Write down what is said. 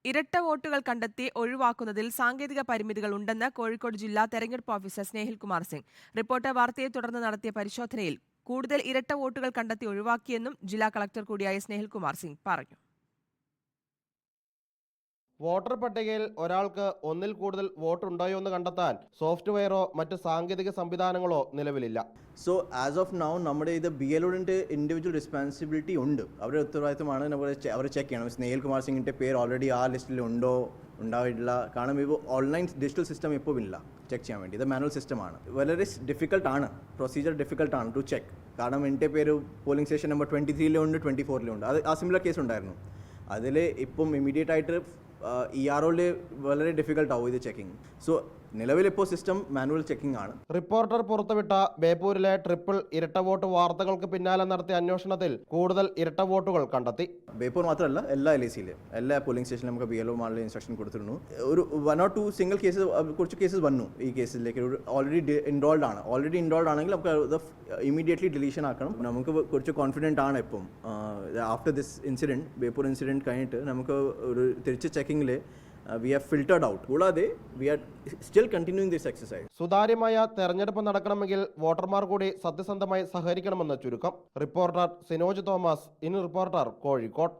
ഇരട്ട വോട്ടുകൾ കണ്ടെത്തി ഒഴിവാക്കുന്നതിൽ സാങ്കേതിക പരിമിതികൾ ഉണ്ടെന്ന് കോഴിക്കോട് ജില്ലാ തെരഞ്ഞെടുപ്പ് ഓഫീസർ സ്നേഹിൽ കുമാർ സിംഗ്. റിപ്പോർട്ടർ വാർത്തയെ തുടർന്ന് നടത്തിയ പരിശോധനയിൽ കൂടുതൽ ഇരട്ട വോട്ടുകൾ കണ്ടെത്തി ഒഴിവാക്കിയെന്നും ജില്ലാ കളക്ടർ കൂടിയായ സ്നേഹിൽ കുമാർ സിംഗ് പറഞ്ഞു. വോട്ടർ പട്ടികയിൽ ഒരാൾക്ക് ഒന്നിൽ കൂടുതൽ വോട്ടുണ്ടോയോ എന്ന് കണ്ടെത്താൻ സോഫ്റ്റ്വെയറോ മറ്റ് സാങ്കേതിക സംവിധാനങ്ങളോ നിലവിലില്ല. സോ ആസ് ഓഫ് നൗ നമ്മുടെ ഇത് BLOന്റെ ഇൻഡിവിജ്വൽ റെസ്പോൺസിബിലിറ്റി ഉണ്ട്. അവരുടെ ഉത്തരവാദിത്തമാണ് അവർ ചെക്ക് ചെയ്യണം. സ്നേഹിൽ കുമാർ സിംഗിൻ്റെ പേര് ഓൾറെഡി ആ ലിസ്റ്റിൽ ഉണ്ടോ ഉണ്ടാവില്ല. കാരണം ഇപ്പോൾ ഓൺലൈൻ ഡിജിറ്റൽ സിസ്റ്റം ഇപ്പോൾ ഇല്ല ചെക്ക് ചെയ്യാൻ വേണ്ടി. ഇത് മാനുവൽ സിസ്റ്റമാണ്. വളരെ ഡിഫിക്കൽട്ടാണ്, പ്രൊസീജിയർ ഡിഫിക്കൽട്ടാണ് ടു ചെക്ക്. കാരണം എൻ്റെ പേര് പോളിംഗ് സ്റ്റേഷൻ നമ്പർ 23 24 അത് ആ സിമിലർ കേസ് ഉണ്ടായിരുന്നു. അതിൽ ഇപ്പം ഇമ്മീഡിയറ്റ് ആയിട്ട് EROയിൽ വളരെ ഡിഫിക്കൽട്ടാവും ഇത് ചെക്കിങ്. സോ നിലവിലിപ്പോൾ സിസ്റ്റം മാനുവൽ ചെക്കിംഗ് ആണ്. റിപ്പോർട്ടർ പുറത്തുവിട്ട ബേപ്പൂരിലെ ട്രിപ്പിൾ ഇരട്ട വോട്ട് വാർത്തകൾക്ക് പിന്നാലെ നടത്തിയ അന്വേഷണത്തിൽ കൂടുതൽ ഇരട്ട വോട്ടുകൾ കണ്ടെത്തി. ബേപ്പൂർ മാത്രമല്ല, എല്ലാ LICയിലും എല്ലാ പോളിംഗ് സ്റ്റേഷനിലും നമുക്ക് BLO മാളിൽ ഇൻസ്ട്രക്ഷൻ കൊടുത്തിരുന്നു. ഒരു 1 or 2 സിംഗിൾ കേസസ്, കുറച്ച് കേസസ് വന്നു ഈ കേസിലേക്ക്. ഓൾറെഡി ഇൻവോൾവ് ആണെങ്കിൽ നമുക്ക് അത് ഇമീഡിയറ്റ്ലി ഡിലീഷൻ ആക്കണം. നമുക്ക് കുറച്ച് കോൺഫിഡൻറ്റ് ആണ് ഇപ്പം. After this incident, Beypore incident കഴിഞ്ഞിട്ട് നമുക്ക് ഒരു തിരിച്ച് ചെക്കിങ്ങിൽ we have filtered out. കൂടാതെ we are still continuing this exercise. സുതാര്യമായ തെരഞ്ഞെടുപ്പ് നടക്കണമെങ്കിൽ വോട്ടർമാർ കൂടി സത്യസന്ധമായി സഹകരിക്കണമെന്ന് ചുരുക്കം. Reporter Sinoj Thomas, in reporter, Kozhikode.